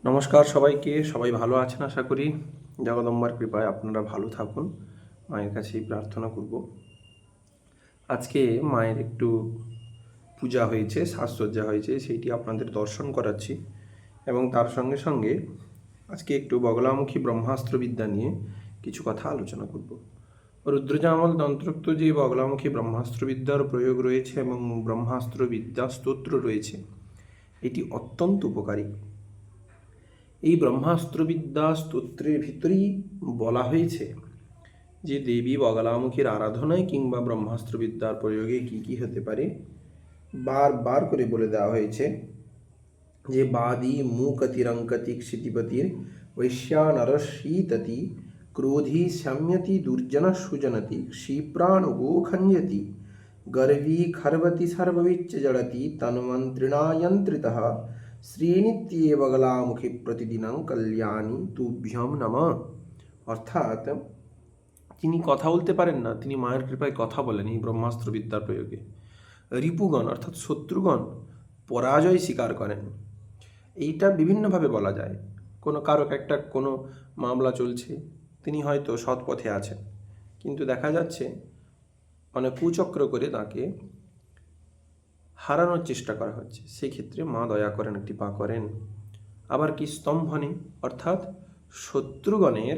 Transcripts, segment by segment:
নমস্কার সবাইকে। সবাই ভালো আছেন আশা করি। জগদম্বার কৃপায় আপনারা ভালো থাকুন, মায়ের কাছেই প্রার্থনা করব। আজকে মায়ের একটু পূজা হয়েছে, সাজসজ্জা হয়েছে, সেইটি আপনাদের দর্শন করাচ্ছি। এবং তার সঙ্গে সঙ্গে আজকে একটু বগলামুখী ব্রহ্মাস্ত্র বিদ্যা নিয়ে কিছু কথা আলোচনা করব। রুদ্রজামল তন্ত্রোক্ত যে বগলামুখী ব্রহ্মাস্ত্র বিদ্যার প্রয়োগ রয়েছে এবং ব্রহ্মাস্ত্র বিদ্যা স্তোত্র রয়েছে, এটি অত্যন্ত উপকারী। এই ব্রহ্মাস্ত্রবিদ্যা স্তোত্রের ভিতরেই বলা হয়েছে যে দেবী বগলামুখীর আরাধনায় কিংবা ব্রহ্মাস্ত্রবিদ্যার প্রয়োগে কি কি হতে পারে। বারবার করে বলে দেওয়া হয়েছে যে বাদী মূকতিরঙ্কতি ক্ষিতিপতির বৈশ্যানর শীততি ক্রোধী শাম্যতি দুর্জন সুজনতি ক্ষিপ্রাণুগো খঞ্জতি গর্ভী খর্বতি সর্ববিচ্চ জড়তি তন্মন্ত্রিণায়ন্ত্রিতঃ শ্রীনিত্যে বগলামুখী প্রতিদিনং কল্যাণী তুভ্যম নম। অর্থাৎ তিনি কথা বলতে পারেন না, তিনি মায়ের কৃপায় কথা বলেন এই ব্রহ্মাস্ত্র বিদ্যার প্রয়োগে। রিপুগণ অর্থাৎ শত্রুগণ পরাজয় স্বীকার করেন। এইটা বিভিন্নভাবে বলা যায়। কারো একটা কোনো মামলা চলছে, তিনি হয়তো সৎ পথে আছেন, কিন্তু দেখা যাচ্ছে অনেক কুচক্র করে তাকে হারানোর চেষ্টা করা হচ্ছে। সেক্ষেত্রে মা দয়া করেন, কৃপা করেন। আবার কি স্তম্ভনে, অর্থাৎ শত্রুগণের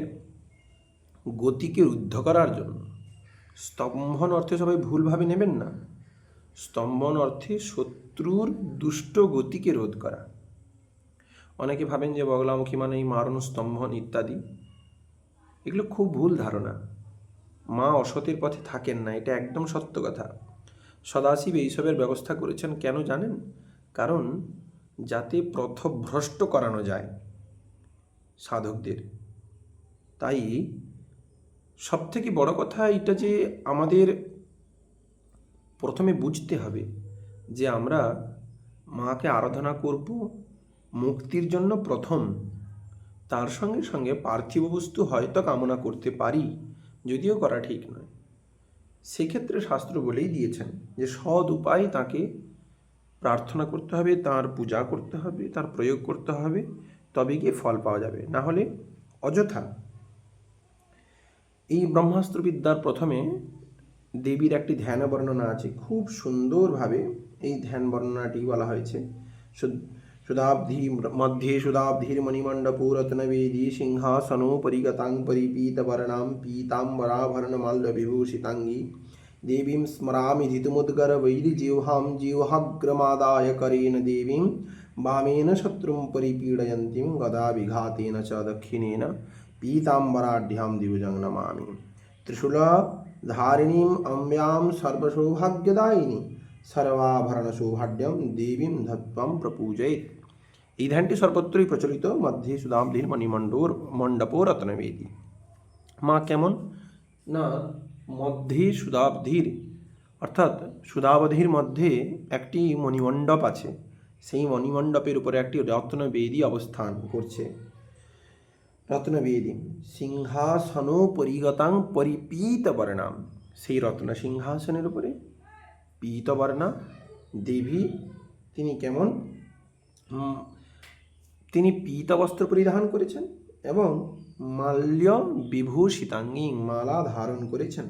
গতিকে রুদ্ধ করার জন্য। স্তম্ভন অর্থে সবাই ভুলভাবে নেবেন না। স্তম্ভন অর্থে শত্রুর দুষ্ট গতিকে রোধ করা। অনেকে ভাবেন যে বগলামুখী মানেই মারণ, স্তম্ভন ইত্যাদি। এগুলো খুব ভুল ধারণা। মা অসতের পথে থাকেন না, এটা একদম সত্য কথা। সদাশিব এইসবের ব্যবস্থা করেছেন কেন জানেন? কারণ যাতে পথভ্রষ্ট করানো যায় সাধকদের। তাই সবথেকে বড় কথা এটা যে আমাদের প্রথমে বুঝতে হবে যে আমরা মাকে আরাধনা করব মুক্তির জন্য প্রথম। তার সঙ্গে সঙ্গে পার্থিব বস্তু হয়তো কামনা করতে পারি, যদিও করা ঠিক নয়। সেক্ষেত্রে শাস্ত্র বলেই দিয়েছেন যে সৎ উপায় তাকে প্রার্থনা করতে হবে, তার পূজা করতে হবে, তার প্রয়োগ করতে হবে, তবে গিয়ে ফল পাওয়া যাবে। না হলে অযথা। এই ব্রহ্মাস্ত্র বিদ্যার প্রথমে দেবীর একটি ধ্যান বর্ণনা আছে। খুব সুন্দরভাবে এই ধ্যান বর্ণনাটি বলা হয়েছে। সুদাব্ধি মধ্যে সুদাব্ধির মণিমণ্ডপূরত্নবেদী সিংহাসনোপরিগতাং পরিপীতবর্ণাং পীতাম্বরাভরণমাল্যবিভূষিতাঙ্গী দেবীং স্মরামি ধিতুमुद्गरवैरिजिह्वां जिह्वाग्रमादाय करेण देवीं वामेन शत्रुं परिपीडयन्तीं गदाविघातेन च दक्षिणेन पीताम्बराढ्यां दिवजं नमामि। त्रिशूलधारिणीम् अम्ब्यां सर्वसौभाग्यदायिनी সর্বাভরণসৌভাগ্যম দেবীম ধত্বম প্রপূজয়েৎ। এই ধ্যানটি সর্বত্রই প্রচলিত। মধ্যে সুদাব্ধির মণ্ডপো রত্নবেদী। মা কেমন না, মধ্যে সুদাব্ধির অর্থাৎ সুদাবধির মধ্যে একটি মণিমণ্ডপ আছে। সেই মণিমণ্ডপের উপরে একটি রত্নবেদী অবস্থান করছে। রত্নবেদী সিংহাসনোপরিগতাং পরিপীতবর্ণাম। সেই রত্ন সিংহাসনের উপরে পীতবর্ণা দেবী। তিনি কেমন? তিনি পীত বস্ত্র পরিধান করেছেন এবং মাল্য বিভূষিতাঙ্গী, মালা ধারণ করেছেন।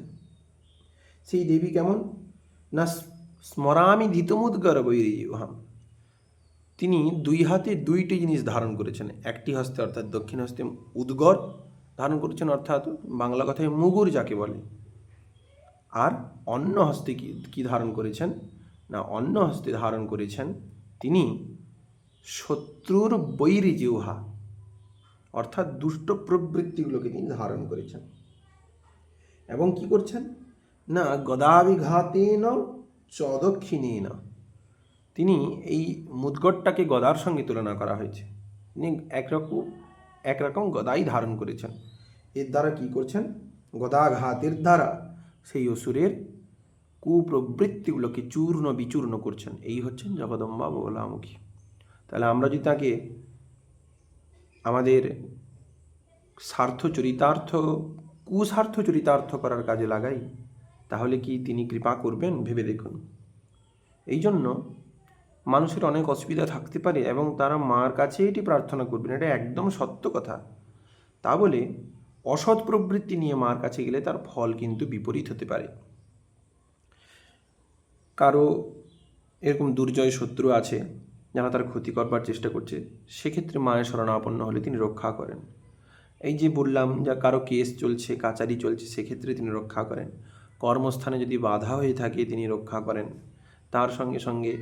সেই দেবী কেমন না, স্মরামি ধিতুमुद्गरवैरिजिह्वां। তিনি দুই হাতে দুইটি জিনিস ধারণ করেছেন। একটি হস্তে অর্থাৎ দক্ষিণ হস্তে উদ্গর ধারণ করেছেন, অর্থাৎ বাংলা কথায় মুগুর যাকে বলে। আর অন্য হস্তে কি ধারণ করেছেন না, অন্য হস্তে ধারণ করেছেন তিনি শত্রুর বৈরিজিহ্বা, অর্থাৎ দুষ্ট প্রবৃত্তিগুলোকে তিনি ধারণ করেছেন। এবং কি করছেন না, গদাবিঘাতেন চ দক্ষিণেন। তিনি এই মুদ্গরটাকে গদার সঙ্গে তুলনা করা হয়েছে। তিনি একরকম গদাই ধারণ করেছেন। এর দ্বারা কি করছেন? গদাঘাতের দ্বারা সেই অসুরের কুপ্রবৃত্তিগুলোকে চূর্ণ বিচূর্ণ করছেন। এই হচ্ছেন জগদম্বা বগলামুখী। তাহলে আমরা যদি তাকে আমাদের কুস্বার্থ চরিতার্থ করার কাজে লাগাই, তাহলে কি তিনি কৃপা করবেন? ভেবে দেখুন। এই জন্য মানুষের অনেক অসুবিধা থাকতে পারে এবং তারা মার কাছে এটি প্রার্থনা করবেন, এটা একদম সত্য কথা। তা বলে অসৎ প্রবৃত্তি নিয়ে মার কাছে গেলে তার ফল কিন্তু বিপরীত হতে পারে। কারো এরকম দুর্জয় শত্রু আছে যারা তার ক্ষতি করবার চেষ্টা করছে, সেক্ষেত্রে মায়ের শরণাপন্ন হলে তিনি রক্ষা করেন। এই যে বললাম, যা কারো কেস চলছে, কাচারি চলছে, সেক্ষেত্রে তিনি রক্ষা করেন। কর্মস্থানে যদি বাধা হয়ে থাকে তিনি রক্ষা করেন। তার সঙ্গে সঙ্গে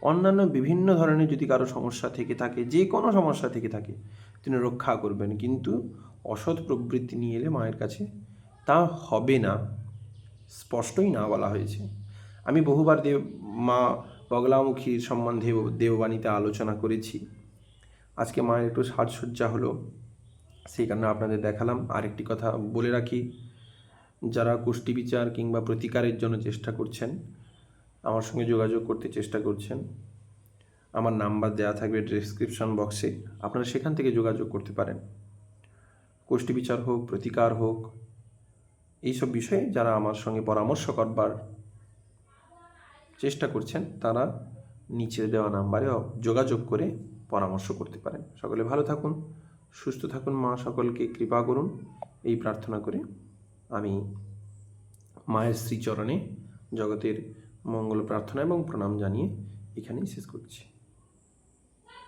অন্যান্য বিভিন্ন ধরনের যদি কারো সমস্যা থেকে থাকে, যে কোনো সমস্যা থেকে থাকে, তিনি রক্ষা করবেন। কিন্তু অসৎ প্রবৃত্তি নিয়ে এলে মায়ের কাছে তা হবে না, স্পষ্টই না বলা হয়েছে। আমি বহুবার মা বগলামুখীর সম্বন্ধে দেববাণীতে আলোচনা করেছি। আজকে মায়ের একটু সাজসজ্জা হলো, সেই কারণে আপনাদের দেখালাম। আরেকটি কথা বলে রাখি, যারা কুষ্টি বিচার কিংবা প্রতিকারের জন্য চেষ্টা করছেন, আমার সঙ্গে যোগাযোগ করতে চেষ্টা করছেন, আমার নাম্বার দেওয়া থাকবে ডেসক্রিপশন বক্সে, আপনারা সেখান থেকে যোগাযোগ করতে পারেন। কুষ্টি বিচার হোক, প্রতিকার হোক, এইসব বিষয়ে যারা আমার সঙ্গে পরামর্শ করবার চেষ্টা করছেন, তারা নিচে দেওয়া নাম্বারে যোগাযোগ করে পরামর্শ করতে পারেন। সকলে ভালো থাকুন, সুস্থ থাকুন, মা সকলকে কৃপা করুন, এই প্রার্থনা করে আমি মায়ের শ্রীচরণে জগতের মঙ্গল প্রার্থনা এবং প্রণাম জানিয়ে এখানেই শেষ করছি।